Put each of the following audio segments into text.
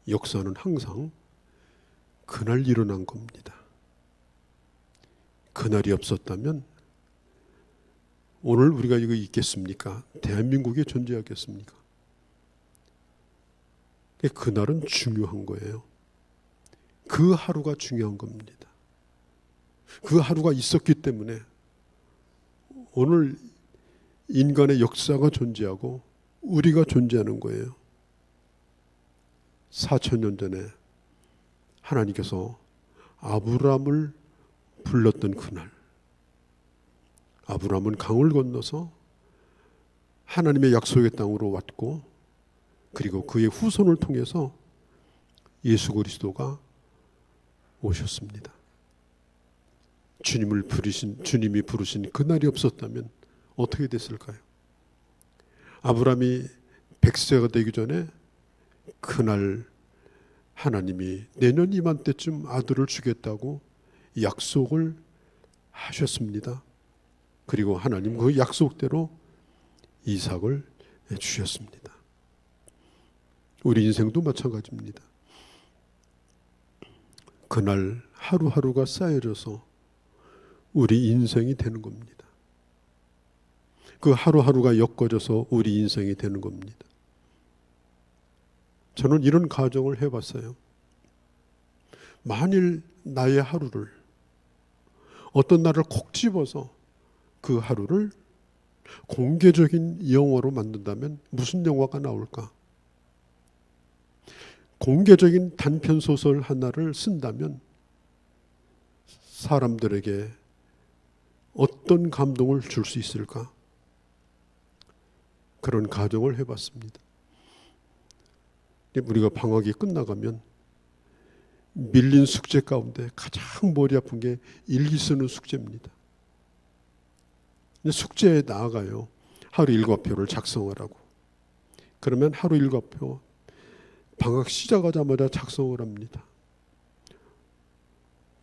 역사는 항상 그날 일어난 겁니다. 그날이 없었다면 오늘 우리가 이거 있겠습니까? 대한민국에 존재하겠습니까? 그날은 중요한 거예요. 그 하루가 중요한 겁니다. 그 하루가 있었기 때문에 오늘 인간의 역사가 존재하고 우리가 존재하는 거예요. 4,000년 전에 하나님께서 아브라함을 불렀던 그날, 아브라함은 강을 건너서 하나님의 약속의 땅으로 왔고, 그리고 그의 후손을 통해서 예수 그리스도가 오셨습니다. 주님이 부르신 그날이 없었다면 어떻게 됐을까요? 아브라함이 100세가 되기 전에 그날 하나님이 내년 이맘때쯤 아들을 주겠다고 약속을 하셨습니다. 그리고 하나님 그 약속대로 이삭을 주셨습니다. 우리 인생도 마찬가지입니다. 그날 하루하루가 쌓여져서 우리 인생이 되는 겁니다. 그 하루하루가 엮어져서 우리 인생이 되는 겁니다. 저는 이런 가정을 해봤어요. 만일 나의 하루를 어떤 날을 콕 집어서 그 하루를 공개적인 영화로 만든다면 무슨 영화가 나올까? 공개적인 단편 소설 하나를 쓴다면 사람들에게 어떤 감동을 줄 수 있을까? 그런 가정을 해봤습니다. 우리가 방학이 끝나가면 밀린 숙제 가운데 가장 머리 아픈 게 일기 쓰는 숙제입니다. 숙제에 나아가요. 하루 일과표를 작성하라고. 그러면 하루 일과표 방학 시작하자마자 작성을 합니다.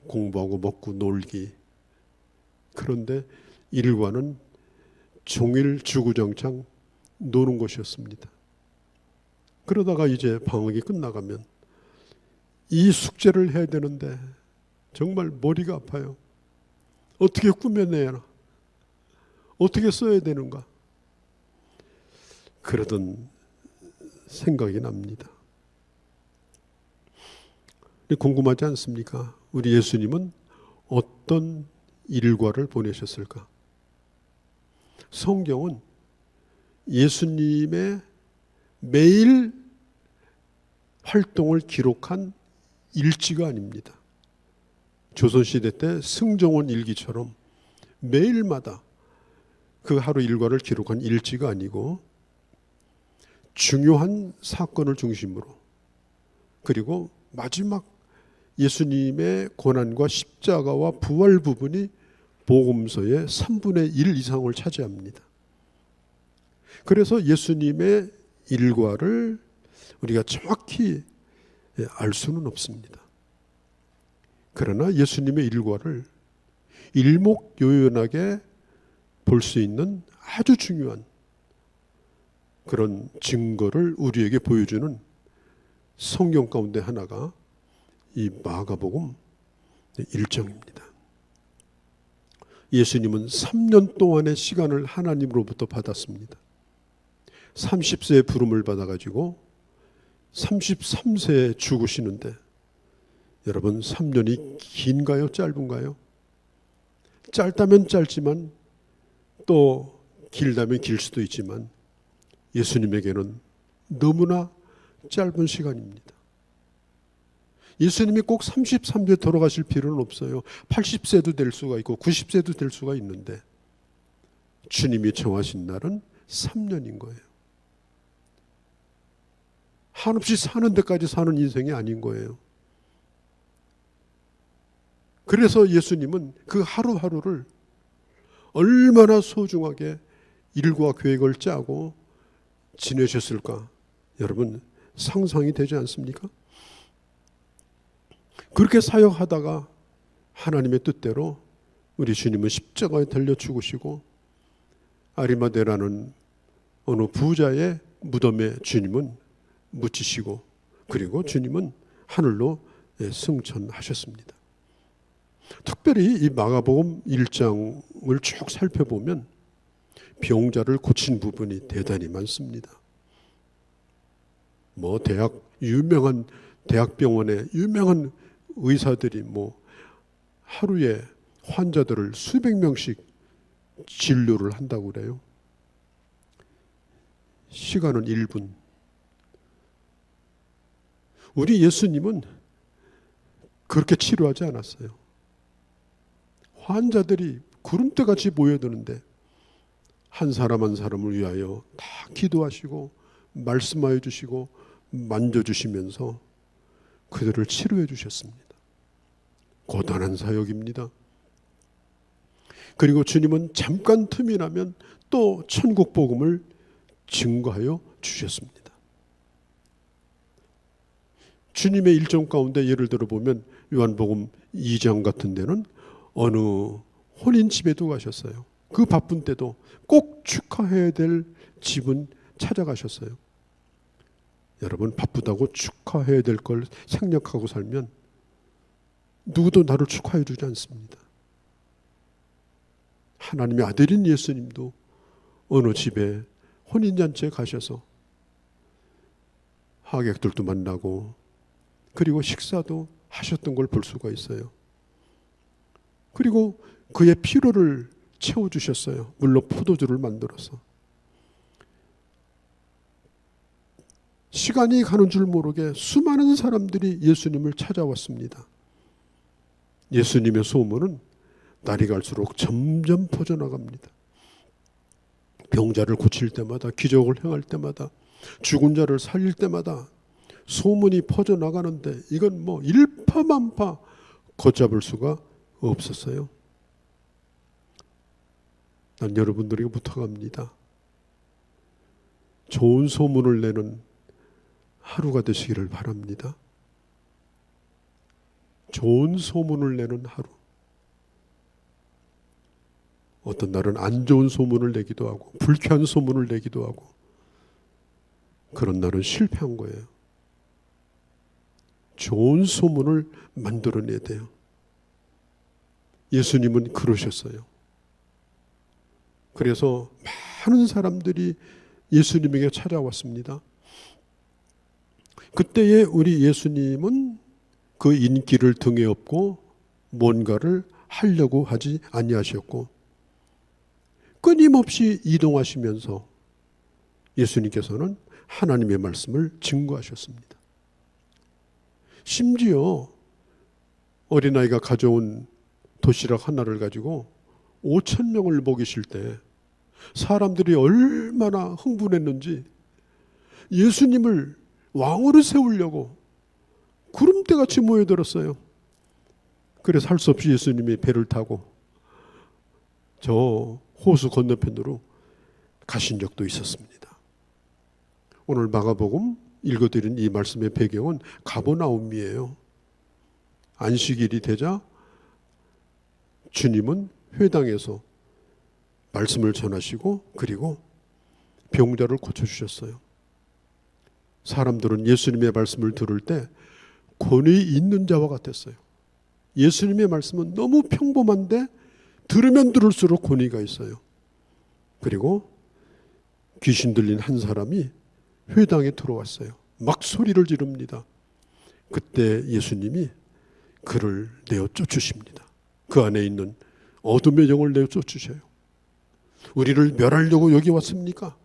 공부하고 먹고 놀기. 그런데 일과는 종일 주구장창 노는 것이었습니다. 그러다가 이제 방학이 끝나가면 이 숙제를 해야 되는데 정말 머리가 아파요. 어떻게 꾸며내야, 어떻게 써야 되는가? 그러던 생각이 납니다. 궁금하지 않습니까? 우리 예수님은 어떤 일과를 보내셨을까? 성경은 예수님의 매일 활동을 기록한 일지가 아닙니다. 조선시대 때 승정원 일기처럼 매일마다 그 하루 일과를 기록한 일지가 아니고 중요한 사건을 중심으로, 그리고 마지막 예수님의 고난과 십자가와 부활 부분이 복음서의 3분의 1 이상을 차지합니다. 그래서 예수님의 일과를 우리가 정확히 알 수는 없습니다. 그러나 예수님의 일과를 일목요연하게 볼 수 있는 아주 중요한 그런 증거를 우리에게 보여주는 성경 가운데 하나가 이 마가복음 1장입니다. 예수님은 3년 동안의 시간을 하나님으로부터 받았습니다. 30세의 부름을 받아가지고 33세에 죽으시는데, 여러분 3년이 긴가요? 짧은가요? 짧다면 짧지만 또 길다면 길 수도 있지만 예수님에게는 너무나 짧은 시간입니다. 예수님이 꼭 33세에 돌아가실 필요는 없어요. 80세도 될 수가 있고 90세도 될 수가 있는데 주님이 정하신 날은 3년인 거예요. 한없이 사는 데까지 사는 인생이 아닌 거예요. 그래서 예수님은 그 하루하루를 얼마나 소중하게 일과 계획을 짜고 지내셨을까? 여러분 상상이 되지 않습니까? 그렇게 사역하다가 하나님의 뜻대로 우리 주님은 십자가에 달려 죽으시고 아리마대라는 어느 부자의 무덤에 주님은 묻히시고 그리고 주님은 하늘로 승천하셨습니다. 특별히 이 마가복음 1장을 쭉 살펴보면 병자를 고친 부분이 대단히 많습니다. 유명한 대학병원의 유명한 의사들이 하루에 환자들을 수백 명씩 진료를 한다고 그래요. 시간은 1분. 우리 예수님은 그렇게 치료하지 않았어요. 환자들이 구름대같이 모여드는데 한 사람 한 사람을 위하여 다 기도하시고 말씀하여 주시고 만져주시면서 그들을 치료해 주셨습니다. 고단한 사역입니다. 그리고 주님은 잠깐 틈이 나면 또 천국 복음을 증거하여 주셨습니다. 주님의 일정 가운데 예를 들어 보면 요한복음 2장 같은 데는 어느 혼인집에도 가셨어요. 그 바쁜 때도 꼭 축하해야 될 집은 찾아가셨어요. 여러분, 바쁘다고 축하해야 될 걸 생략하고 살면 누구도 나를 축하해 주지 않습니다. 하나님의 아들인 예수님도 어느 집에 혼인잔치에 가셔서 하객들도 만나고 그리고 식사도 하셨던 걸 볼 수가 있어요. 그리고 그의 피로를 채워주셨어요. 물로 포도주를 만들어서. 시간이 가는 줄 모르게 수많은 사람들이 예수님을 찾아왔습니다. 예수님의 소문은 날이 갈수록 점점 퍼져나갑니다. 병자를 고칠 때마다, 기적을 행할 때마다, 죽은 자를 살릴 때마다 소문이 퍼져나가는데 이건 일파만파 걷잡을 수가 없었어요. 난 여러분들에게 부탁합니다. 좋은 소문을 내는 하루가 되시기를 바랍니다. 좋은 소문을 내는 하루. 어떤 날은 안 좋은 소문을 내기도 하고 불쾌한 소문을 내기도 하고 그런 날은 실패한 거예요. 좋은 소문을 만들어내야 돼요. 예수님은 그러셨어요. 그래서 많은 사람들이 예수님에게 찾아왔습니다. 그때의 우리 예수님은 그 인기를 등에 업고 뭔가를 하려고 하지 아니하셨고 끊임없이 이동하시면서 예수님께서는 하나님의 말씀을 증거하셨습니다. 심지어 어린아이가 가져온 도시락 하나를 가지고 5,000명을 먹이실 때 사람들이 얼마나 흥분했는지 예수님을 왕으로 세우려고 구름대같이 모여들었어요. 그래서 할 수 없이 예수님이 배를 타고 저 호수 건너편으로 가신 적도 있었습니다. 오늘 마가복음 읽어드린 이 말씀의 배경은 가버나움이에요. 안식일이 되자 주님은 회당에서 말씀을 전하시고 그리고 병자를 고쳐주셨어요. 사람들은 예수님의 말씀을 들을 때 권위 있는 자와 같았어요. 예수님의 말씀은 너무 평범한데 들으면 들을수록 권위가 있어요. 그리고 귀신 들린 한 사람이 회당에 들어왔어요. 막 소리를 지릅니다. 그때 예수님이 그를 내어 쫓으십니다. 그 안에 있는 어둠의 영을 내어 쫓으셔요. 우리를 멸하려고 여기 왔습니까?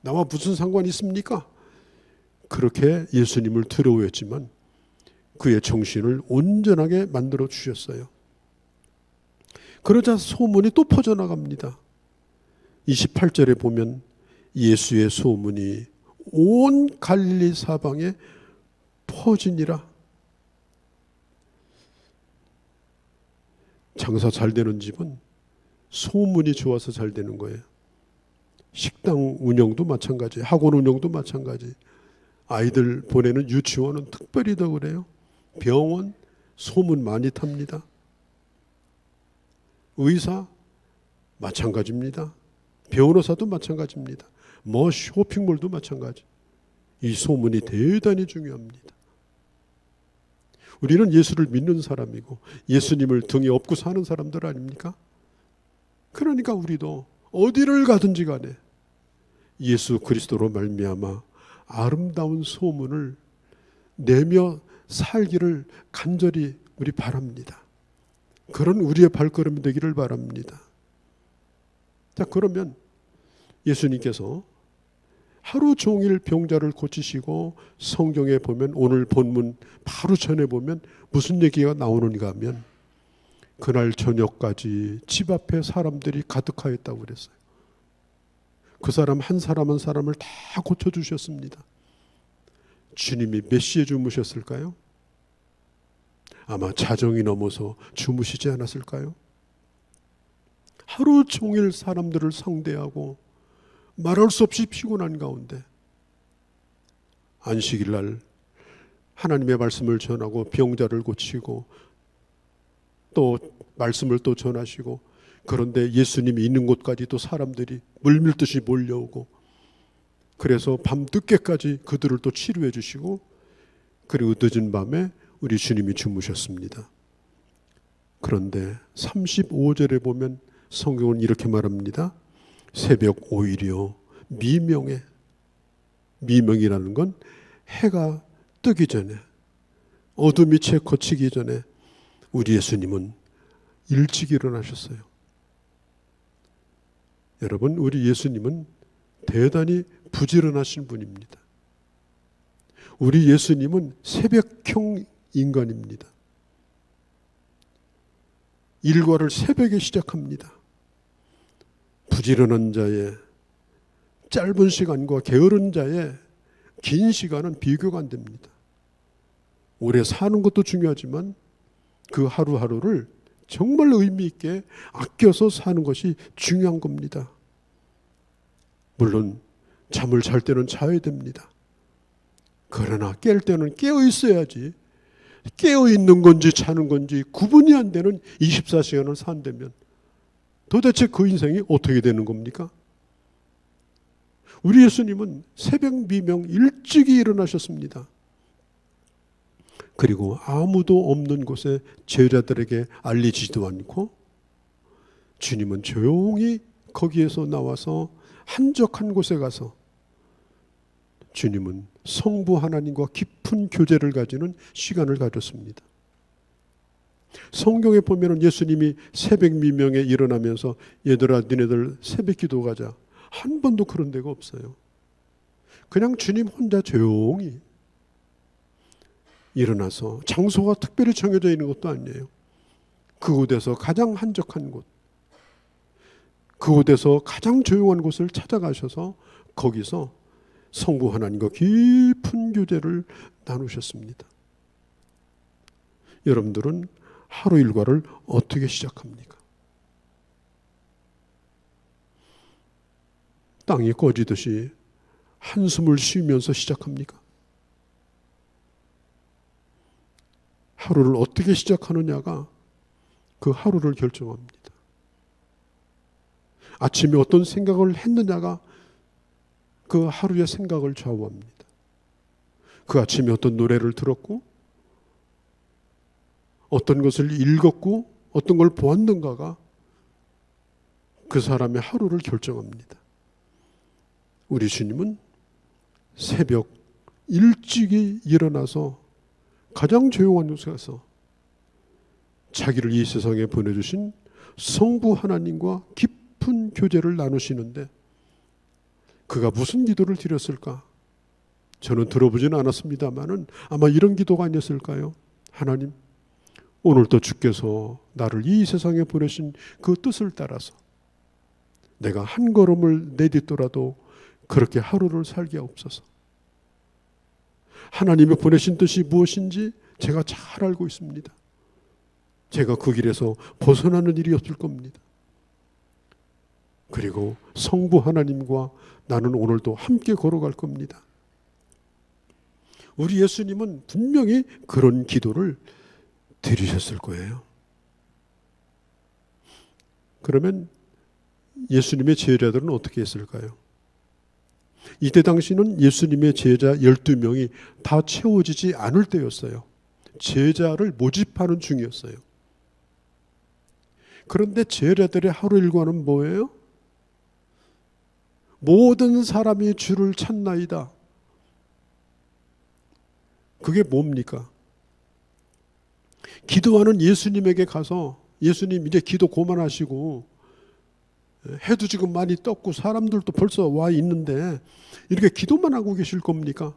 나와 무슨 상관이 있습니까? 그렇게 예수님을 두려워했지만 그의 정신을 온전하게 만들어 주셨어요. 그러자 소문이 또 퍼져나갑니다. 28절에 보면 예수의 소문이 온 갈릴리 사방에 퍼지니라. 장사 잘 되는 집은 소문이 좋아서 잘 되는 거예요. 식당 운영도 마찬가지, 학원 운영도 마찬가지, 아이들 보내는 유치원은 특별히 더 그래요. 병원 소문 많이 탑니다. 의사 마찬가지입니다. 변호사도 마찬가지입니다. 뭐 쇼핑몰도 마찬가지. 이 소문이 대단히 중요합니다. 우리는 예수를 믿는 사람이고 예수님을 등에 업고 사는 사람들 아닙니까? 그러니까 우리도 어디를 가든지 간에 예수 그리스도로 말미암아 아름다운 소문을 내며 살기를 간절히 우리 바랍니다. 그런 우리의 발걸음이 되기를 바랍니다. 자, 그러면 예수님께서 하루 종일 병자를 고치시고 성경에 보면 오늘 본문 바로 전에 보면 무슨 얘기가 나오는가 하면 그날 저녁까지 집 앞에 사람들이 가득하였다고 그랬어요. 그 사람 한 사람 한 사람을 다 고쳐주셨습니다. 주님이 몇 시에 주무셨을까요? 아마 자정이 넘어서 주무시지 않았을까요? 하루 종일 사람들을 상대하고 말할 수 없이 피곤한 가운데 안식일 날 하나님의 말씀을 전하고 병자를 고치고 또 말씀을 또 전하시고, 그런데 예수님이 있는 곳까지 또 사람들이 물밀듯이 몰려오고, 그래서 밤 늦게까지 그들을 또 치료해 주시고, 그리고 늦은 밤에 우리 주님이 주무셨습니다. 그런데 35절에 보면 성경은 이렇게 말합니다. 새벽 5일이요 미명에, 미명이라는 건 해가 뜨기 전에, 어둠이 채 거치기 전에 우리 예수님은 일찍 일어나셨어요. 여러분, 우리 예수님은 대단히 부지런하신 분입니다. 우리 예수님은 새벽형 인간입니다. 일과를 새벽에 시작합니다. 부지런한 자의 짧은 시간과 게으른 자의 긴 시간은 비교가 안 됩니다. 오래 사는 것도 중요하지만 그 하루하루를 정말 의미 있게 아껴서 사는 것이 중요한 겁니다. 물론 잠을 잘 때는 자야 됩니다. 그러나 깰 때는 깨어 있어야지, 깨어 있는 건지 자는 건지 구분이 안 되는 24시간을 산다면 도대체 그 인생이 어떻게 되는 겁니까? 우리 예수님은 새벽 미명 일찍이 일어나셨습니다. 그리고 아무도 없는 곳에 제자들에게 알리지도 않고 주님은 조용히 거기에서 나와서 한적한 곳에 가서 주님은 성부 하나님과 깊은 교제를 가지는 시간을 가졌습니다. 성경에 보면 예수님이 새벽 미명에 일어나면서 얘들아 니네들 새벽 기도 가자, 한 번도 그런 데가 없어요. 그냥 주님 혼자 조용히 일어나서, 장소가 특별히 정해져 있는 것도 아니에요. 그곳에서 가장 한적한 곳, 그곳에서 가장 조용한 곳을 찾아가셔서 거기서 성부 하나님과 깊은 교제를 나누셨습니다. 여러분들은 하루 일과를 어떻게 시작합니까? 땅이 꺼지듯이 한숨을 쉬면서 시작합니까? 하루를 어떻게 시작하느냐가 그 하루를 결정합니다. 아침에 어떤 생각을 했느냐가 그 하루의 생각을 좌우합니다. 그 아침에 어떤 노래를 들었고 어떤 것을 읽었고 어떤 걸 보았는가가 그 사람의 하루를 결정합니다. 우리 주님은 새벽 일찍이 일어나서 가장 조용한 곳에 가서 자기를 이 세상에 보내주신 성부 하나님과 깊은 교제를 나누시는데, 그가 무슨 기도를 드렸을까? 저는 들어보지는 않았습니다마는 아마 이런 기도가 아니었을까요? 하나님, 오늘도 주께서 나를 이 세상에 보내신 그 뜻을 따라서 내가 한 걸음을 내딛더라도 그렇게 하루를 살게 하옵소서. 하나님이 보내신 뜻이 무엇인지 제가 잘 알고 있습니다. 제가 그 길에서 벗어나는 일이 없을 겁니다. 그리고 성부 하나님과 나는 오늘도 함께 걸어갈 겁니다. 우리 예수님은 분명히 그런 기도를 드리셨을 거예요. 그러면 예수님의 제자들은 어떻게 했을까요? 이때 당시는 예수님의 제자 12명이 다 채워지지 않을 때였어요. 제자를 모집하는 중이었어요. 그런데 제자들의 하루 일과는 뭐예요? 모든 사람이 주를 찾나이다. 그게 뭡니까? 기도하는 예수님에게 가서 예수님 이제 기도 그만하시고 해도 지금 많이 떴고 사람들도 벌써 와 있는데 이렇게 기도만 하고 계실 겁니까?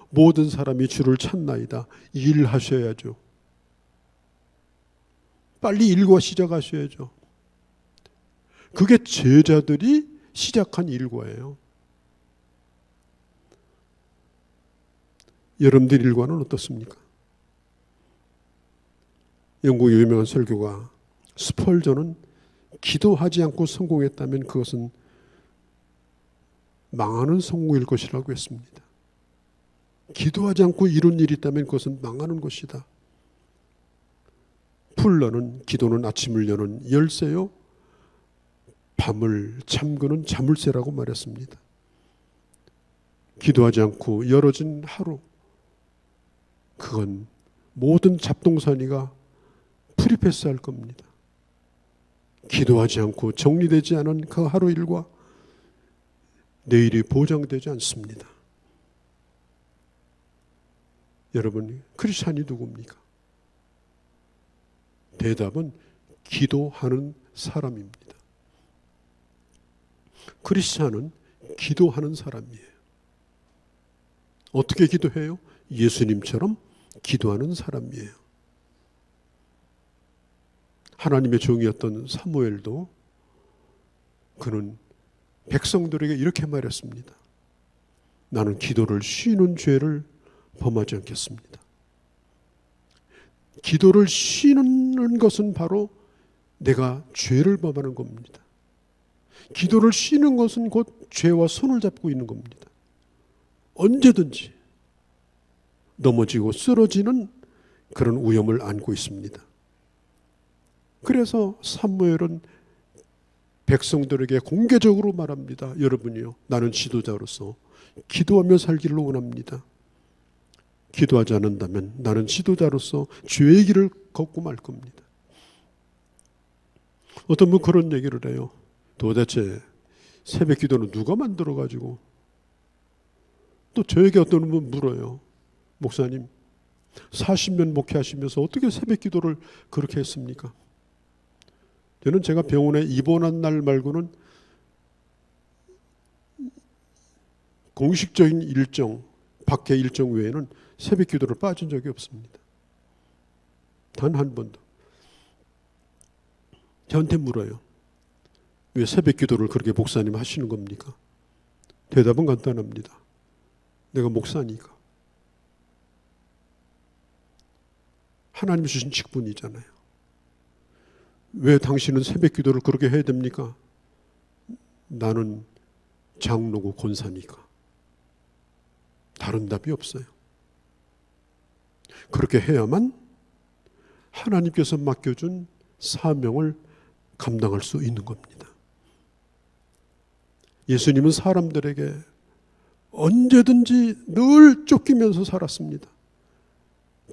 모든 사람이 주를 찾나이다. 일하셔야죠. 빨리 일과 시작하셔야죠. 그게 제자들이 시작한 일과예요. 여러분들 일과는 어떻습니까? 영국의 유명한 설교가 스펄전은 기도하지 않고 성공했다면 그것은 망하는 성공일 것이라고 했습니다. 기도하지 않고 이룬 일이 있다면 그것은 망하는 것이다. 풀러는 기도는 아침을 여는 열쇠요, 밤을 잠그는 자물쇠라고 말했습니다. 기도하지 않고 열어진 하루, 그건 모든 잡동사니가 프리패스할 겁니다. 기도하지 않고 정리되지 않은 그 하루 일과 내일이 보장되지 않습니다. 여러분, 크리스찬이 누굽니까? 대답은 기도하는 사람입니다. 크리스찬은 기도하는 사람이에요. 어떻게 기도해요? 예수님처럼 기도하는 사람이에요. 하나님의 종이었던 사무엘도 그는 백성들에게 이렇게 말했습니다. 나는 기도를 쉬는 죄를 범하지 않겠습니다. 기도를 쉬는 것은 바로 내가 죄를 범하는 겁니다. 기도를 쉬는 것은 곧 죄와 손을 잡고 있는 겁니다. 언제든지 넘어지고 쓰러지는 그런 위험을 안고 있습니다. 그래서 사무엘은 백성들에게 공개적으로 말합니다. 여러분이요, 나는 지도자로서 기도하며 살기를 원합니다. 기도하지 않는다면 나는 지도자로서 죄의 길을 걷고 말 겁니다. 어떤 분 그런 얘기를 해요. 도대체 새벽 기도는 누가 만들어가지고, 또 저에게 어떤 분 물어요. 목사님, 40년 목회하시면서 어떻게 새벽 기도를 그렇게 했습니까? 저는 제가 병원에 입원한 날 말고는 공식적인 일정, 밖의 일정 외에는 새벽 기도를 빠진 적이 없습니다. 단 한 번도. 저한테 물어요. 왜 새벽 기도를 그렇게 목사님 하시는 겁니까? 대답은 간단합니다. 내가 목사니까. 하나님 주신 직분이잖아요. 왜 당신은 새벽 기도를 그렇게 해야 됩니까? 나는 장로고 권사니까. 다른 답이 없어요. 그렇게 해야만 하나님께서 맡겨준 사명을 감당할 수 있는 겁니다. 예수님은 사람들에게 언제든지 늘 쫓기면서 살았습니다.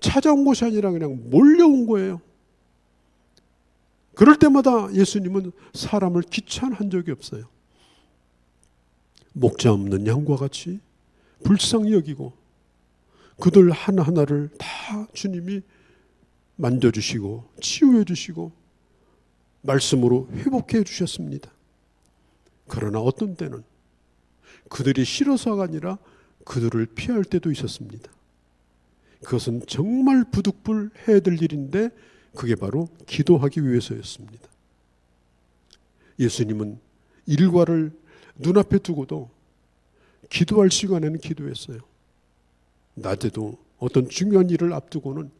찾아온 것이 아니라 그냥 몰려온 거예요. 그럴 때마다 예수님은 사람을 귀찮아한 적이 없어요. 목자 없는 양과 같이 불쌍히 여기고 그들 하나하나를 다 주님이 만져주시고 치유해 주시고 말씀으로 회복해 주셨습니다. 그러나 어떤 때는 그들이 싫어서가 아니라 그들을 피할 때도 있었습니다. 그것은 정말 부득불 해야 될 일인데 그게 바로 기도하기 위해서였습니다. 예수님은 일과를 눈앞에 두고도 기도할 시간에는 기도했어요. 낮에도 어떤 중요한 일을 앞두고는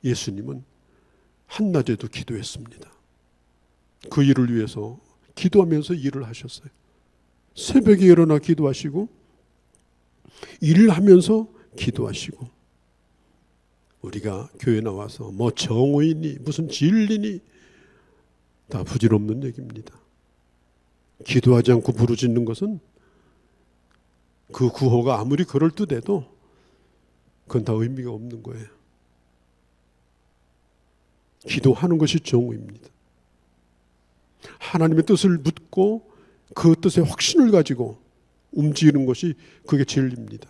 예수님은 한낮에도 기도했습니다. 그 일을 위해서 기도하면서 일을 하셨어요. 새벽에 일어나 기도하시고 일을 하면서 기도하시고, 우리가 교회 나와서 뭐 정의니 무슨 진리니 다 부질없는 얘기입니다. 기도하지 않고 부르짖는 것은 그 구호가 아무리 그럴듯해도 그건 다 의미가 없는 거예요. 기도하는 것이 정의입니다. 하나님의 뜻을 묻고 그 뜻에 확신을 가지고 움직이는 것이 그게 진리입니다.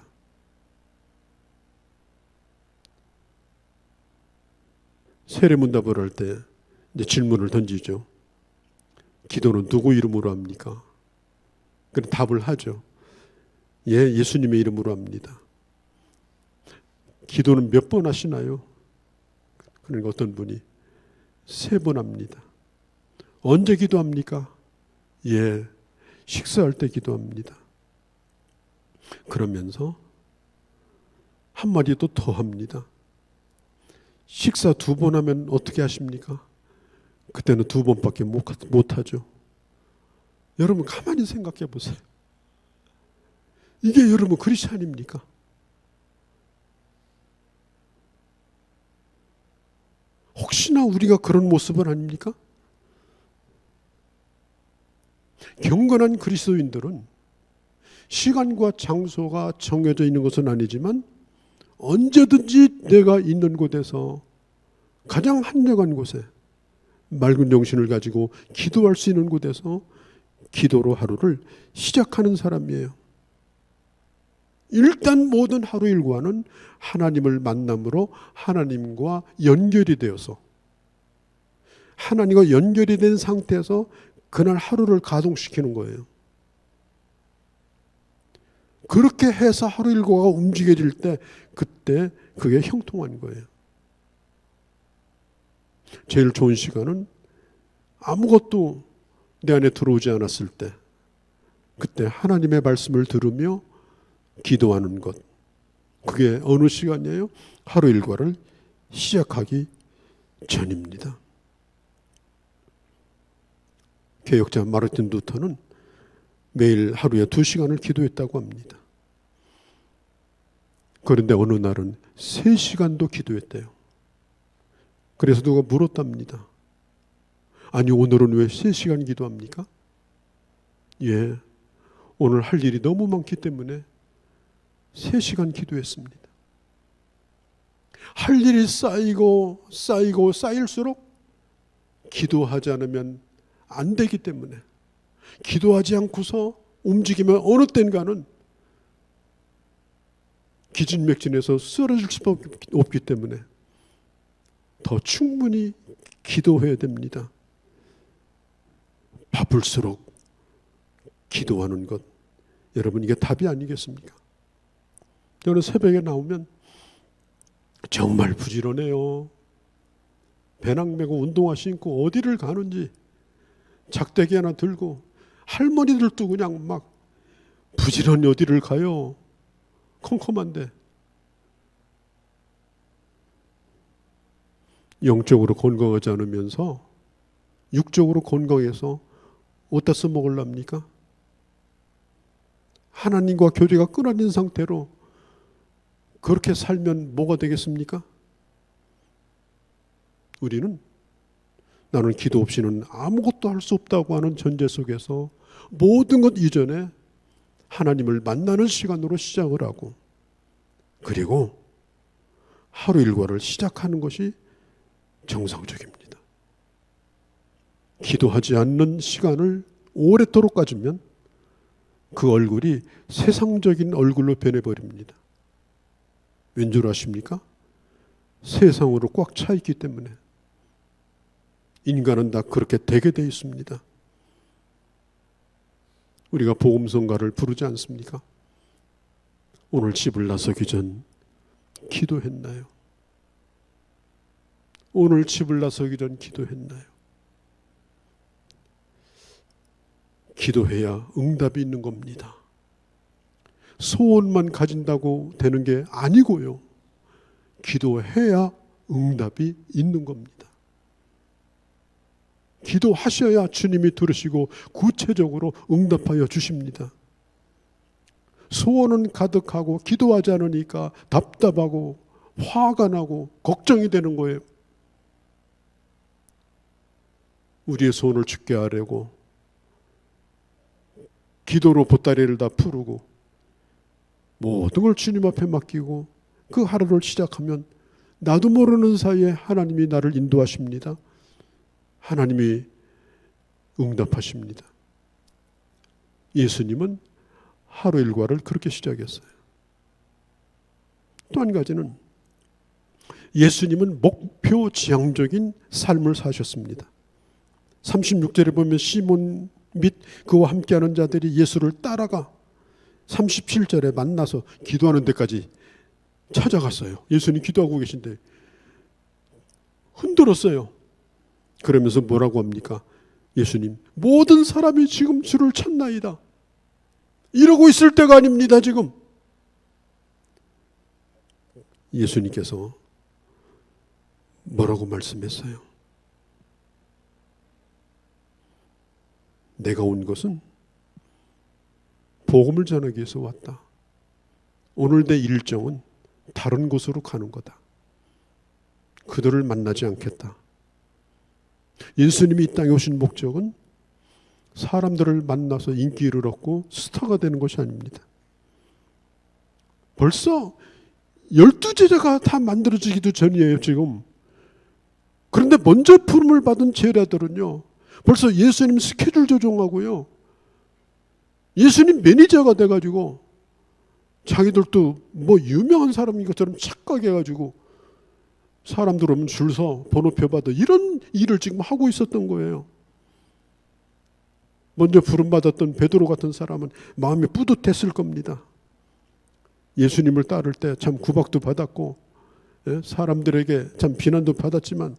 세례문답을 할 때 이제 질문을 던지죠. 기도는 누구 이름으로 합니까? 그럼 답을 하죠. 예, 예수님의 이름으로 합니다. 기도는 몇 번 하시나요? 그러니까 어떤 분이 3번 합니다. 언제 기도합니까? 예, 식사할 때 기도합니다. 그러면서 한마디 또 더 합니다. 식사 2번 하면 어떻게 하십니까? 그때는 2번밖에 못 하죠. 여러분 가만히 생각해 보세요. 이게 여러분 크리스찬입니까? 혹시나 우리가 그런 모습은 아닙니까? 경건한 그리스도인들은 시간과 장소가 정해져 있는 것은 아니지만 언제든지 내가 있는 곳에서 가장 한적한 곳에 맑은 정신을 가지고 기도할 수 있는 곳에서 기도로 하루를 시작하는 사람이에요. 일단 모든 하루 일과는 하나님을 만남으로 하나님과 연결이 되어서 하나님과 연결이 된 상태에서 그날 하루를 가동시키는 거예요. 그렇게 해서 하루 일과가 움직여질 때 그때 그게 형통한 거예요. 제일 좋은 시간은 아무것도 내 안에 들어오지 않았을 때 그때 하나님의 말씀을 들으며 기도하는 것. 그게 어느 시간이에요? 하루 일과를 시작하기 전입니다. 개혁자 마르틴 루터는 매일 하루에 2시간을 기도했다고 합니다. 그런데 어느 날은 3시간도 기도했대요. 그래서 누가 물었답니다. 아니 오늘은 왜 3시간 기도합니까? 예, 오늘 할 일이 너무 많기 때문에 3시간 기도했습니다. 할 일이 쌓이고 쌓일수록 기도하지 않으면 안 되기 때문에 기도하지 않고서 움직이면 어느 땐가는 기진맥진해서 쓰러질 수밖에 없기 때문에 더 충분히 기도해야 됩니다. 바쁠수록 기도하는 것, 여러분 이게 답이 아니겠습니까? 저는 새벽에 나오면 정말 부지런해요. 배낭 메고 운동화 신고 어디를 가는지 작대기 하나 들고 할머니들도 그냥 막 부지런히 어디를 가요. 컴컴한데 영적으로 건강하지 않으면서 육적으로 건강해서 어디다 써먹으랍니까? 하나님과 교제가 끊어진 상태로 그렇게 살면 뭐가 되겠습니까? 우리는 나는 기도 없이는 아무것도 할 수 없다고 하는 전제 속에서 모든 것 이전에 하나님을 만나는 시간으로 시작을 하고 그리고 하루 일과를 시작하는 것이 정상적입니다. 기도하지 않는 시간을 오랫도록 가지면 그 얼굴이 세상적인 얼굴로 변해버립니다. 왠 줄 아십니까? 세상으로 꽉 차 있기 때문에 인간은 다 그렇게 되게 돼 있습니다. 우리가 복음성가를 부르지 않습니까? 오늘 집을 나서기 전 기도했나요? 오늘 집을 나서기 전 기도했나요? 기도해야 응답이 있는 겁니다. 소원만 가진다고 되는 게 아니고요. 기도해야 응답이 있는 겁니다. 기도하셔야 주님이 들으시고 구체적으로 응답하여 주십니다. 소원은 가득하고 기도하지 않으니까 답답하고 화가 나고 걱정이 되는 거예요. 우리의 소원을 죽게 하려고 기도로 보따리를 다 풀고 모든 걸 주님 앞에 맡기고 그 하루를 시작하면 나도 모르는 사이에 하나님이 나를 인도하십니다. 하나님이 응답하십니다. 예수님은 하루 일과를 그렇게 시작했어요. 또 한 가지는 예수님은 목표 지향적인 삶을 사셨습니다. 36절에 보면 시몬 및 그와 함께하는 자들이 예수를 따라가 37절에 만나서 기도하는 데까지 찾아갔어요. 예수님 기도하고 계신데 흔들었어요. 그러면서 뭐라고 합니까? 예수님, 모든 사람이 지금 주를 찾나이다. 이러고 있을 때가 아닙니다, 지금. 예수님께서 뭐라고 말씀했어요? 내가 온 것은 복음을 전하기 위해서 왔다. 오늘 내 일정은 다른 곳으로 가는 거다. 그들을 만나지 않겠다. 예수님이 이 땅에 오신 목적은 사람들을 만나서 인기를 얻고 스타가 되는 것이 아닙니다. 벌써 12제자가 다 만들어지기도 전이에요, 지금. 그런데 먼저 부름을 받은 제자들은요, 벌써 예수님 스케줄 조정하고요, 예수님 매니저가 돼가지고 자기들도 뭐 유명한 사람인 것처럼 착각해가지고 사람들 오면 줄 서 번호표 받아 이런 일을 지금 하고 있었던 거예요. 먼저 부름받았던 베드로 같은 사람은 마음이 뿌듯했을 겁니다. 예수님을 따를 때 참 구박도 받았고 사람들에게 참 비난도 받았지만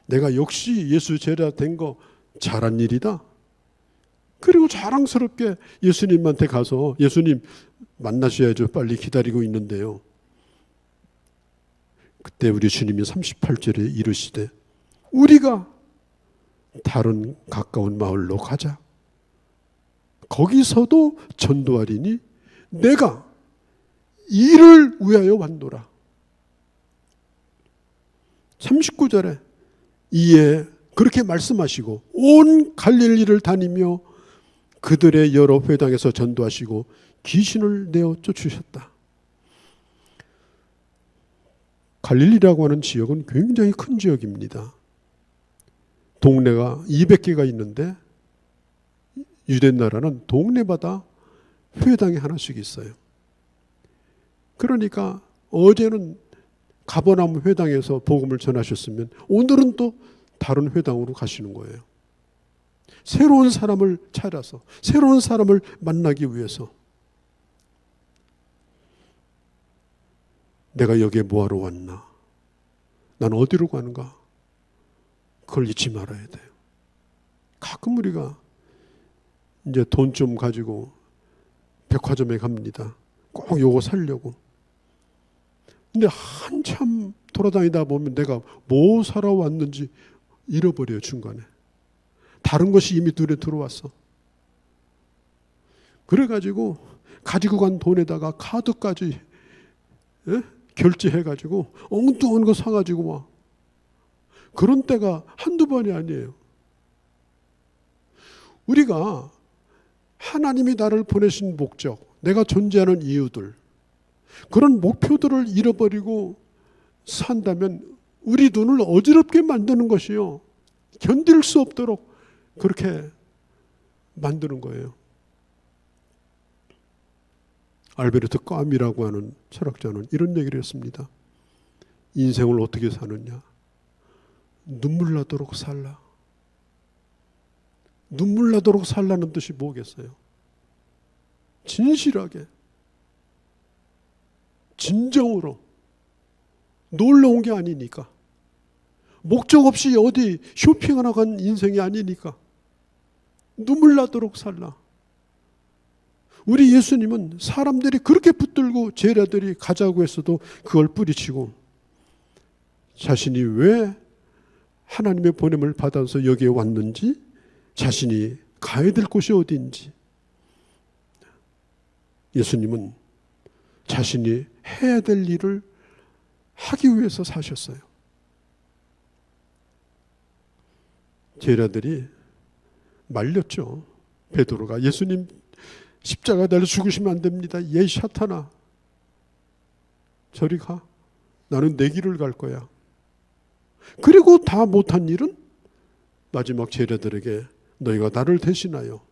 내가 역시 예수 제자 된 거 잘한 일이다. 그리고 자랑스럽게 예수님한테 가서 예수님 만나셔야죠. 빨리 기다리고 있는데요. 그때 우리 주님이 38절에 이르시되 우리가 다른 가까운 마을로 가자. 거기서도 전도하리니 내가 이를 위하여 왔노라. 39절에 이에 그렇게 말씀하시고 온 갈릴리를 다니며 그들의 여러 회당에서 전도하시고 귀신을 내어 쫓으셨다. 갈릴리라고 하는 지역은 굉장히 큰 지역입니다. 동네가 200개가 있는데 유대 나라는 동네마다 회당이 하나씩 있어요. 그러니까 어제는 가버나움 회당에서 복음을 전하셨으면 오늘은 또 다른 회당으로 가시는 거예요. 새로운 사람을 찾아서 새로운 사람을 만나기 위해서. 내가 여기에 뭐하러 왔나? 난 어디로 가는가? 그걸 잊지 말아야 돼요. 가끔 우리가 이제 돈 좀 가지고 백화점에 갑니다. 꼭 요거 사려고. 근데 한참 돌아다니다 보면 내가 뭐 사러 왔는지 잃어버려요, 중간에. 다른 것이 이미 눈에 들어왔어. 그래가지고 가지고 간 돈에다가 카드까지 결제해가지고 엉뚱한 거 사가지고 와. 그런 때가 한두 번이 아니에요. 우리가 하나님이 나를 보내신 목적, 내가 존재하는 이유들, 그런 목표들을 잃어버리고 산다면 우리 눈을 어지럽게 만드는 것이요, 견딜 수 없도록 그렇게 만드는 거예요. 알베르트 까미라고 하는 철학자는 이런 얘기를 했습니다. 인생을 어떻게 사느냐? 눈물 나도록 살라. 눈물 나도록 살라는 뜻이 뭐겠어요? 진실하게, 진정으로 놀러 온 게 아니니까, 목적 없이 어디 쇼핑하러 간 인생이 아니니까 눈물 나도록 살라. 우리 예수님은 사람들이 그렇게 붙들고 제자들이 가자고 했어도 그걸 뿌리치고 자신이 왜 하나님의 보냄을 받아서 여기에 왔는지, 자신이 가야 될 곳이 어디인지, 예수님은 자신이 해야 될 일을 하기 위해서 사셨어요. 제자들이 말렸죠. 베드로가 예수님 십자가 달려 죽으시면 안 됩니다. 예 샤탄아, 저리 가. 나는 내 길을 갈 거야. 그리고 다 못한 일은 마지막 제자들에게 너희가 나를 대신하여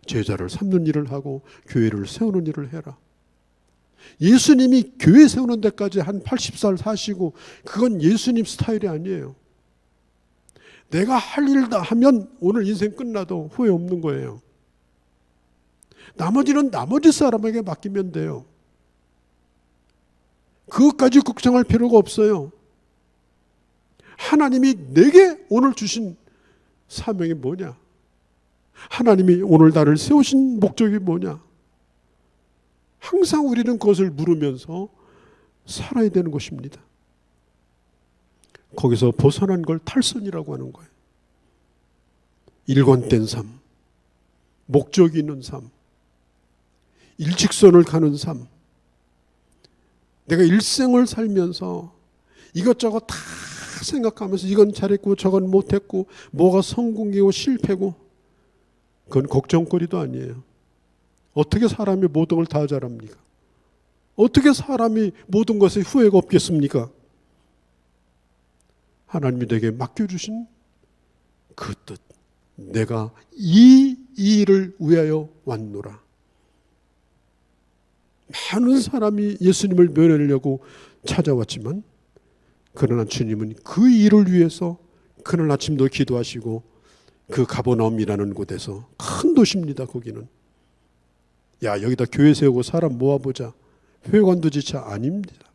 제자를 삼는 일을 하고 교회를 세우는 일을 해라. 예수님이 교회 세우는 데까지 한 80살 사시고 그건 예수님 스타일이 아니에요. 내가 할 일 다 하면 오늘 인생 끝나도 후회 없는 거예요. 나머지는 나머지 사람에게 맡기면 돼요. 그것까지 걱정할 필요가 없어요. 하나님이 내게 오늘 주신 사명이 뭐냐? 하나님이 오늘 나를 세우신 목적이 뭐냐? 항상 우리는 그것을 물으면서 살아야 되는 것입니다. 거기서 벗어난 걸 탈선이라고 하는 거예요. 일관된 삶, 목적이 있는 삶, 일직선을 가는 삶. 내가 일생을 살면서 이것저것 다 생각하면서 이건 잘했고 저건 못했고 뭐가 성공이고 실패고 그건 걱정거리도 아니에요. 어떻게 사람이 모든 걸 다 잘합니까? 어떻게 사람이 모든 것에 후회가 없겠습니까? 하나님이 내게 맡겨주신 그 뜻, 내가 이 일을 위하여 왔노라. 많은 사람이 예수님을 면하려고 찾아왔지만 그러나 주님은 그 일을 위해서 그날 아침도 기도하시고 그 가버나움이라는 곳에서 큰 도시입니다. 거기는 야 여기다 교회 세우고 사람 모아보자 회관도 지차 아닙니다.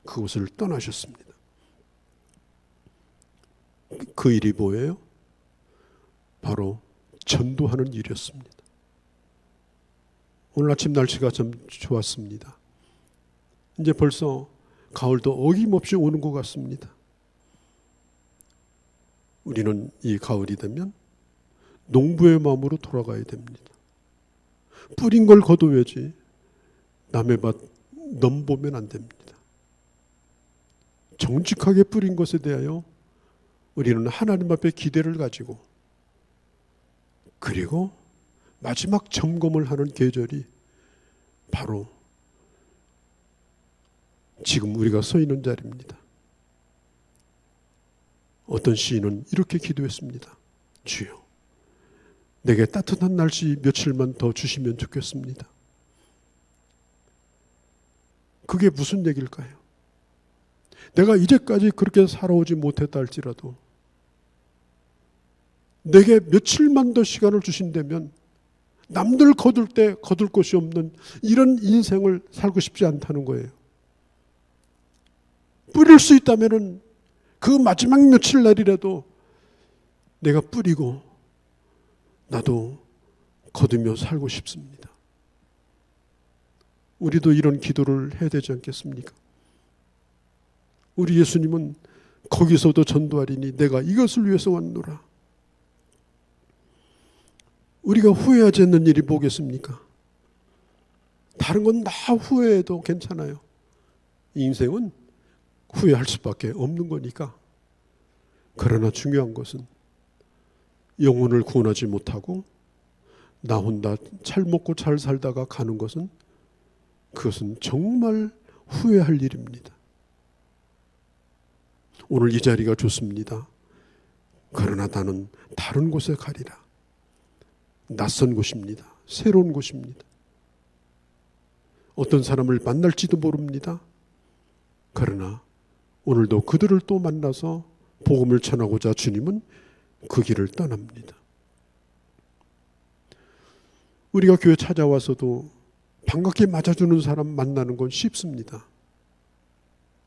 그곳을 떠나셨습니다. 그 일이 뭐예요? 바로 전도하는 일이었습니다. 오늘 아침 날씨가 좀 좋았습니다. 이제 벌써 가을도 어김없이 오는 것 같습니다. 우리는 이 가을이 되면 농부의 마음으로 돌아가야 됩니다. 뿌린 걸 거둬야지 남의 밭 넘보면 안 됩니다. 정직하게 뿌린 것에 대하여 우리는 하나님 앞에 기대를 가지고 그리고 마지막 점검을 하는 계절이 바로 지금 우리가 서 있는 자리입니다. 어떤 시인은 이렇게 기도했습니다. 주여, 내게 따뜻한 날씨 며칠만 더 주시면 좋겠습니다. 그게 무슨 얘기일까요? 내가 이제까지 그렇게 살아오지 못했다 할지라도 내게 며칠만 더 시간을 주신다면 남들 거둘 때 거둘 곳이 없는 이런 인생을 살고 싶지 않다는 거예요. 뿌릴 수 있다면 그 마지막 며칠 날이라도 내가 뿌리고 나도 거두며 살고 싶습니다. 우리도 이런 기도를 해야 되지 않겠습니까? 우리 예수님은 거기서도 전도하리니 내가 이것을 위해서 왔노라. 우리가 후회하지 않는 일이 뭐겠습니까? 다른 건 다 후회해도 괜찮아요. 인생은 후회할 수밖에 없는 거니까. 그러나 중요한 것은 영혼을 구원하지 못하고 나 혼자 잘 먹고 잘 살다가 가는 것은 그것은 정말 후회할 일입니다. 오늘 이 자리가 좋습니다. 그러나 나는 다른 곳에 가리라. 낯선 곳입니다. 새로운 곳입니다. 어떤 사람을 만날지도 모릅니다. 그러나 오늘도 그들을 또 만나서 복음을 전하고자 주님은 그 길을 떠납니다. 우리가 교회 찾아와서도 반갑게 맞아주는 사람 만나는 건 쉽습니다.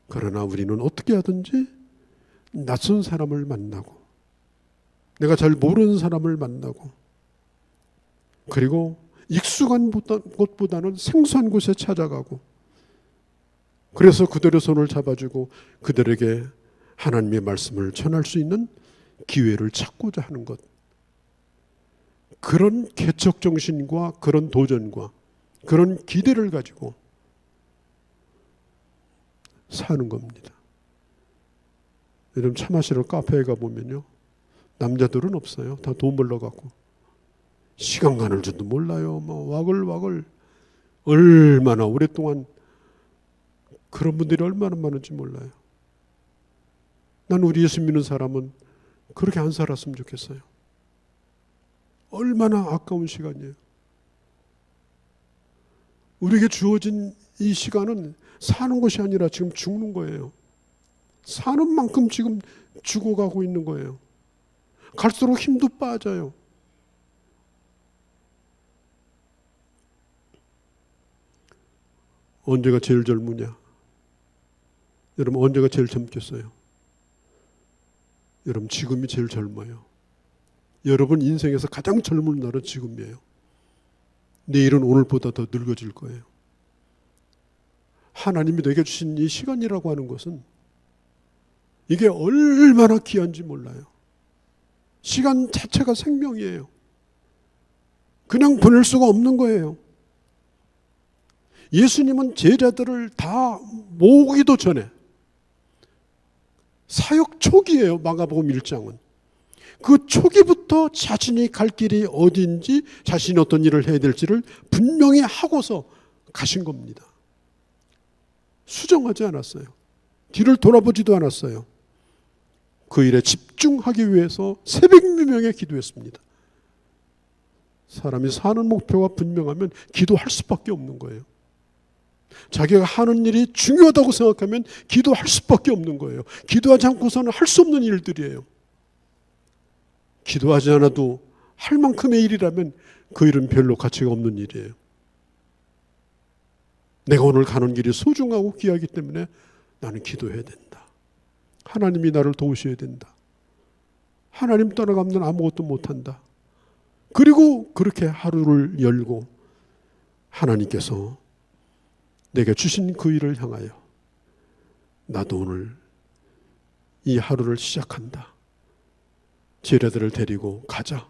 그러나 우리는 어떻게 하든지 낯선 사람을 만나고 내가 잘 모르는 사람을 만나고 그리고 익숙한 곳보다는 생소한 곳에 찾아가고 그래서 그들의 손을 잡아주고 그들에게 하나님의 말씀을 전할 수 있는 기회를 찾고자 하는 것. 그런 개척 정신과 그런 도전과 그런 기대를 가지고 사는 겁니다. 요즘 차 마시러 카페에 가보면요. 남자들은 없어요. 다 돈 벌러 가고 시간 가는 줄도 몰라요. 와글와글. 얼마나 오랫동안 그런 분들이 얼마나 많은지 몰라요. 난 우리 예수 믿는 사람은 그렇게 안 살았으면 좋겠어요. 얼마나 아까운 시간이에요. 우리에게 주어진 이 시간은 사는 것이 아니라 지금 죽는 거예요. 사는 만큼 지금 죽어가고 있는 거예요. 갈수록 힘도 빠져요. 언제가 제일 젊으냐? 여러분, 언제가 제일 젊겠어요? 여러분, 지금이 제일 젊어요. 여러분 인생에서 가장 젊은 날은 지금이에요. 내일은 오늘보다 더 늙어질 거예요. 하나님이 내게 주신 이 시간이라고 하는 것은 이게 얼마나 귀한지 몰라요. 시간 자체가 생명이에요. 그냥 보낼 수가 없는 거예요. 예수님은 제자들을 다 모으기도 전에 사역 초기예요. 마가복음 1장은. 그 초기부터 자신이 갈 길이 어디인지, 자신이 어떤 일을 해야 될지를 분명히 하고서 가신 겁니다. 수정하지 않았어요. 뒤를 돌아보지도 않았어요. 그 일에 집중하기 위해서 새벽미명에 기도했습니다. 사람이 사는 목표가 분명하면 기도할 수밖에 없는 거예요. 자기가 하는 일이 중요하다고 생각하면 기도할 수밖에 없는 거예요. 기도하지 않고서는 할 수 없는 일들이에요. 기도하지 않아도 할 만큼의 일이라면 그 일은 별로 가치가 없는 일이에요. 내가 오늘 가는 길이 소중하고 귀하기 때문에 나는 기도해야 된다. 하나님이 나를 도우셔야 된다. 하나님 떠나가면 아무것도 못한다. 그리고 그렇게 하루를 열고 하나님께서 내게 주신 그 일을 향하여 나도 오늘 이 하루를 시작한다. 제자들을 데리고 가자.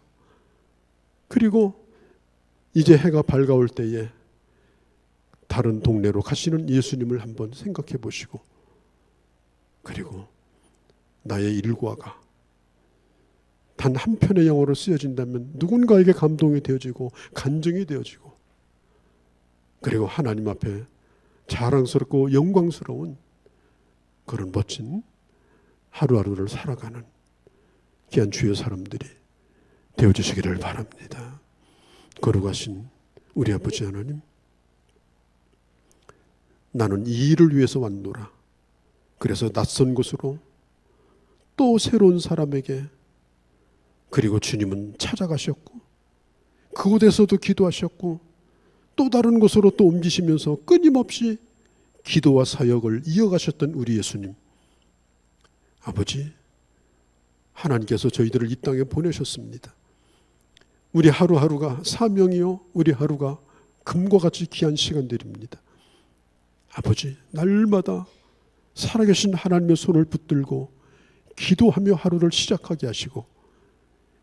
그리고 이제 해가 밝아올 때에 다른 동네로 가시는 예수님을 한번 생각해 보시고, 그리고 나의 일과가 단 한 편의 영어로 쓰여진다면 누군가에게 감동이 되어지고 간증이 되어지고, 그리고 하나님 앞에 자랑스럽고 영광스러운 그런 멋진 하루하루를 살아가는 귀한 주의 사람들이 되어주시기를 바랍니다. 거룩하신 우리 아버지 하나님, 나는 이 일을 위해서 왔노라. 그래서 낯선 곳으로 또 새로운 사람에게, 그리고 주님은 찾아가셨고 그곳에서도 기도하셨고 또 다른 곳으로 또 옮기시면서 끊임없이 기도와 사역을 이어가셨던 우리 예수님, 아버지, 하나님께서 저희들을 이 땅에 보내셨습니다. 우리 하루하루가 사명이요, 우리 하루가 금과 같이 귀한 시간들입니다. 아버지, 날마다 살아계신 하나님의 손을 붙들고 기도하며 하루를 시작하게 하시고,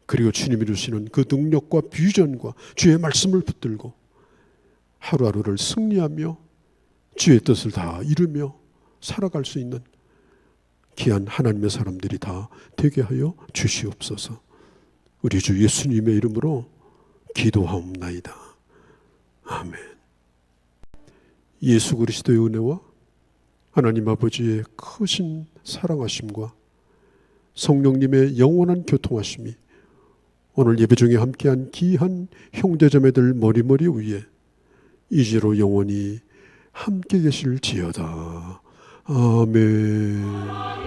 그리고 주님이 주시는 그 능력과 비전과 주의 말씀을 붙들고 하루하루를 승리하며 주의 뜻을 다 이루며 살아갈 수 있는 귀한 하나님의 사람들이 다 되게 하여 주시옵소서. 우리 주 예수님의 이름으로 기도하옵나이다. 아멘. 예수 그리스도의 은혜와 하나님 아버지의 크신 사랑하심과 성령님의 영원한 교통하심이 오늘 예배 중에 함께한 귀한 형제자매들 머리머리 위에 이제로 영원히 함께 계실지어다. 아멘.